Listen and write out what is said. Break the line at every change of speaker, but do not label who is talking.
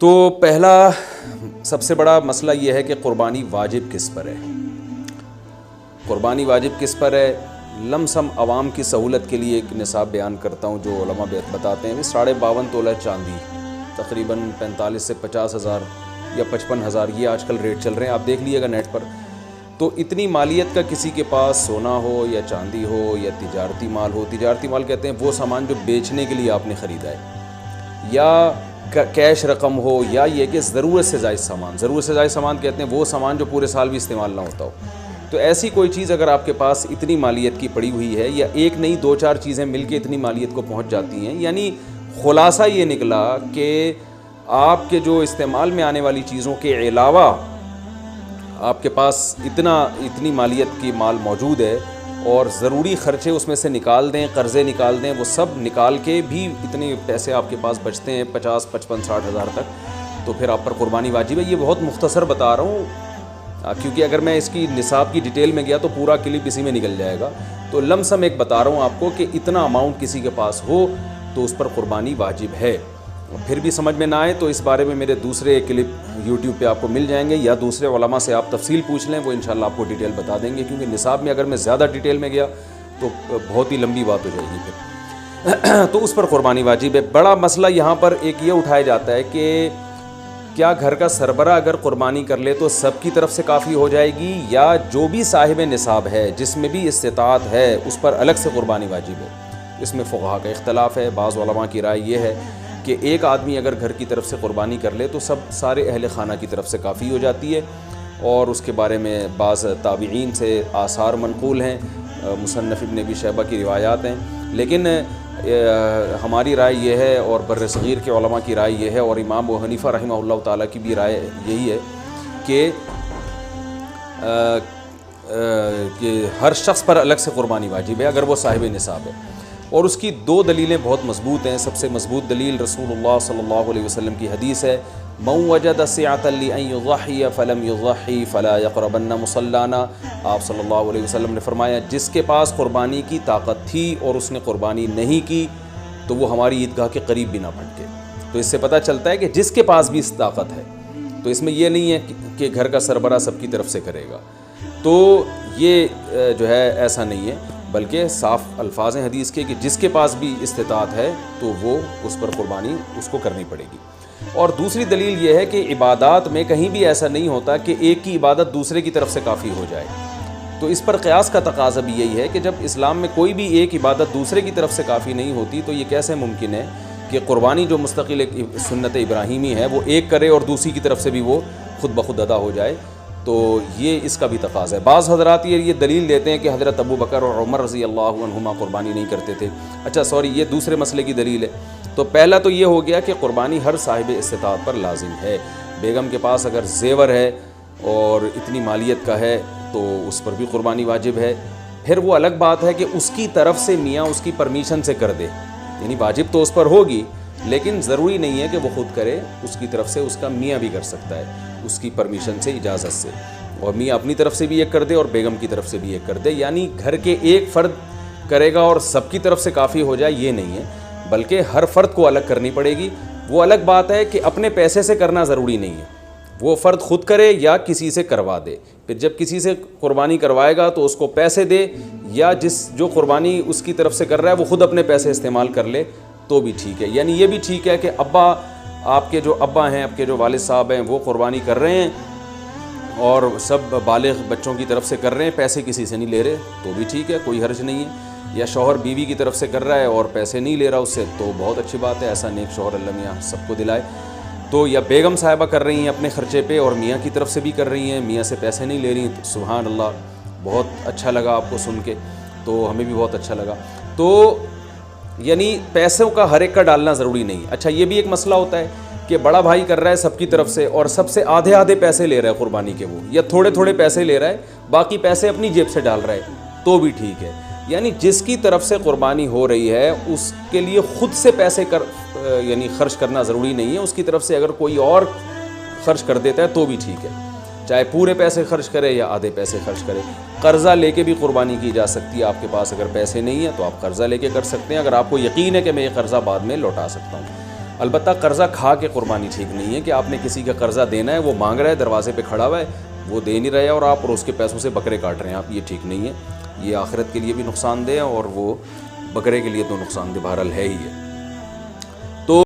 تو پہلا سب سے بڑا مسئلہ یہ ہے کہ قربانی واجب کس پر ہے. قربانی واجب کس پر ہے؟ لمسم عوام کی سہولت کے لیے ایک نصاب بیان کرتا ہوں جو علماء بتاتے ہیں. 52.5 تولہ چاندی تقریباً 45 سے 50 ہزار یا 55 ہزار یہ آج کل ریٹ چل رہے ہیں, آپ دیکھ لیجیے گا نیٹ پر. تو اتنی مالیت کا کسی کے پاس سونا ہو یا چاندی ہو یا تجارتی مال ہو, تجارتی مال کہتے ہیں وہ سامان جو بیچنے کے لیے آپ نے خریدا ہے, یا کیش رقم ہو, یا یہ کہ ضرورت سے زائد سامان. ضرورت سے زائد سامان کہتے ہیں وہ سامان جو پورے سال بھی استعمال نہ ہوتا ہو. تو ایسی کوئی چیز اگر آپ کے پاس اتنی مالیت کی پڑی ہوئی ہے, یا ایک نہیں 2-4 چیزیں مل کے اتنی مالیت کو پہنچ جاتی ہیں, یعنی خلاصہ یہ نکلا کہ آپ کے جو استعمال میں آنے والی چیزوں کے علاوہ آپ کے پاس اتنی مالیت کی مال موجود ہے, اور ضروری خرچے اس میں سے نکال دیں, قرضے نکال دیں, وہ سب نکال کے بھی اتنے پیسے آپ کے پاس بچتے ہیں 50, 55, 60 ہزار تک, تو پھر آپ پر قربانی واجب ہے. یہ بہت مختصر بتا رہا ہوں کیونکہ اگر میں اس کی نصاب کی ڈیٹیل میں گیا تو پورا کلپ اسی میں نکل جائے گا. تو لم سم ایک بتا رہا ہوں آپ کو کہ اتنا اماؤنٹ کسی کے پاس ہو تو اس پر قربانی واجب ہے. پھر بھی سمجھ میں نہ آئے تو اس بارے میں میرے دوسرے کلپ یوٹیوب پہ آپ کو مل جائیں گے, یا دوسرے علماء سے آپ تفصیل پوچھ لیں, وہ انشاءاللہ آپ کو ڈیٹیل بتا دیں گے. کیونکہ نصاب میں اگر میں زیادہ ڈیٹیل میں گیا تو بہت ہی لمبی بات ہو جائے گی پھر. تو اس پر قربانی واجب ہے. بڑا مسئلہ یہاں پر ایک یہ اٹھایا جاتا ہے کہ کیا گھر کا سربراہ اگر قربانی کر لے تو سب کی طرف سے کافی ہو جائے گی, یا جو بھی صاحب نصاب ہے جس میں بھی استطاعت ہے اس پر الگ سے قربانی واجب ہے. اس میں فقہا کا اختلاف ہے. بعض علماء کی رائے یہ ہے کہ ایک آدمی اگر گھر کی طرف سے قربانی کر لے تو سارے اہل خانہ کی طرف سے کافی ہو جاتی ہے, اور اس کے بارے میں بعض تابعین سے آثار منقول ہیں, مصنف ابن ابی شیبہ کی روایات ہیں. لیکن ہماری رائے یہ ہے, اور بر صغیر کے علماء کی رائے یہ ہے, اور امام ابو حنیفہ رحمہ اللہ تعالیٰ کی بھی رائے یہی ہے کہ ہر شخص پر الگ سے قربانی واجب ہے اگر وہ صاحب نصاب ہے. اور اس کی 2 دلیلیں بہت مضبوط ہیں. سب سے مضبوط دلیل رسول اللہ صلی اللہ علیہ وسلم کی حدیث ہے, من وجد سعة لأن يضحي فلم يضحي فلا يقربن مصلانا. آپ صلی اللہ علیہ وسلم نے فرمایا جس کے پاس قربانی کی طاقت تھی اور اس نے قربانی نہیں کی تو وہ ہماری عیدگاہ کے قریب بھی نہ پھٹکے. تو اس سے پتہ چلتا ہے کہ جس کے پاس بھی اس طاقت ہے, تو اس میں یہ نہیں ہے کہ گھر کا سربراہ سب کی طرف سے کرے گا. تو یہ جو ہے ایسا نہیں ہے, بلکہ صاف الفاظ ہیں حدیث کے کہ جس کے پاس بھی استطاعت ہے تو وہ اس پر قربانی اس کو کرنی پڑے گی. اور دوسری دلیل یہ ہے کہ عبادات میں کہیں بھی ایسا نہیں ہوتا کہ ایک کی عبادت دوسرے کی طرف سے کافی ہو جائے. تو اس پر قیاس کا تقاضا بھی یہی ہے کہ جب اسلام میں کوئی بھی ایک عبادت دوسرے کی طرف سے کافی نہیں ہوتی تو یہ کیسے ممکن ہے کہ قربانی جو مستقل ایک سنت ابراہیمی ہے وہ ایک کرے اور دوسری کی طرف سے بھی وہ خود بخود ادا ہو جائے. تو یہ اس کا بھی تقاضا ہے. بعض حضرات یہ دلیل دیتے ہیں کہ حضرت ابو بکر اور عمر رضی اللہ عنہما قربانی نہیں کرتے تھے. اچھا سوری, یہ دوسرے مسئلے کی دلیل ہے. تو پہلا تو یہ ہو گیا کہ قربانی ہر صاحب استطاعت پر لازم ہے. بیگم کے پاس اگر زیور ہے اور اتنی مالیت کا ہے تو اس پر بھی قربانی واجب ہے. پھر وہ الگ بات ہے کہ اس کی طرف سے میاں اس کی پرمیشن سے کر دے, یعنی واجب تو اس پر ہوگی لیکن ضروری نہیں ہے کہ وہ خود کرے, اس کی طرف سے اس کا میاں بھی کر سکتا ہے اس کی پرمیشن سے, اجازت سے, اور میاں اپنی طرف سے بھی ایک کر دے اور بیگم کی طرف سے بھی ایک کر دے. یعنی گھر کے ایک فرد کرے گا اور سب کی طرف سے کافی ہو جائے یہ نہیں ہے, بلکہ ہر فرد کو الگ کرنی پڑے گی. وہ الگ بات ہے کہ اپنے پیسے سے کرنا ضروری نہیں ہے, وہ فرد خود کرے یا کسی سے کروا دے. پھر جب کسی سے قربانی کروائے گا تو اس کو پیسے دے, یا جو قربانی اس کی طرف سے کر رہا ہے وہ خود اپنے پیسے استعمال کر لے تو بھی ٹھیک ہے. یعنی یہ بھی ٹھیک ہے کہ ابا, آپ کے جو ابا ہیں, آپ کے جو والد صاحب ہیں وہ قربانی کر رہے ہیں اور سب بالغ بچوں کی طرف سے کر رہے ہیں, پیسے کسی سے نہیں لے رہے تو بھی ٹھیک ہے, کوئی حرج نہیں ہے. یا شوہر بیوی کی طرف سے کر رہا ہے اور پیسے نہیں لے رہا اس سے تو بہت اچھی بات ہے, ایسا نیک شوہر اللہ میاں سب کو دلائے. تو یا بیگم صاحبہ کر رہی ہیں اپنے خرچے پہ اور میاں کی طرف سے بھی کر رہی ہیں, میاں سے پیسے نہیں لے رہی ہیں, تو سبحان اللہ, بہت اچھا لگا آپ کو سن کے, تو ہمیں بھی بہت اچھا لگا. تو یعنی پیسوں کا ہر ایک کا ڈالنا ضروری نہیں. اچھا یہ بھی ایک مسئلہ ہوتا ہے کہ بڑا بھائی کر رہا ہے سب کی طرف سے اور سب سے آدھے پیسے لے رہا ہے قربانی کے, وہ یا تھوڑے پیسے لے رہا ہے, باقی پیسے اپنی جیب سے ڈال رہا ہے تو بھی ٹھیک ہے. یعنی جس کی طرف سے قربانی ہو رہی ہے اس کے لیے خود سے پیسے یعنی خرچ کرنا ضروری نہیں ہے, اس کی طرف سے اگر کوئی اور خرچ کر دیتا ہے تو بھی ٹھیک ہے. چاہے پورے پیسے خرچ کرے یا آدھے پیسے خرچ کرے۔ قرضہ لے کے بھی قربانی کی جا سکتی ہے، آپ کے پاس اگر پیسے نہیں ہیں تو آپ قرضہ لے کے کر سکتے ہیں، اگر آپ کو یقین ہے کہ میں یہ قرضہ بعد میں لوٹا سکتا ہوں۔ البتہ قرضہ کھا کے قربانی ٹھیک نہیں ہے کہ آپ نے کسی کا قرضہ دینا ہے، وہ مانگ رہا ہے، دروازے پہ کھڑا ہوا ہے، وہ دے نہیں رہے اور آپ اس کے پیسوں سے بکرے کاٹ رہے ہیں آپ، یہ ٹھیک نہیں ہے، یہ آخرت کے لیے بھی نقصان دہ ہے اور وہ بکرے کے لیے تو نقصان دہ بہرحال ہے ہی ہے۔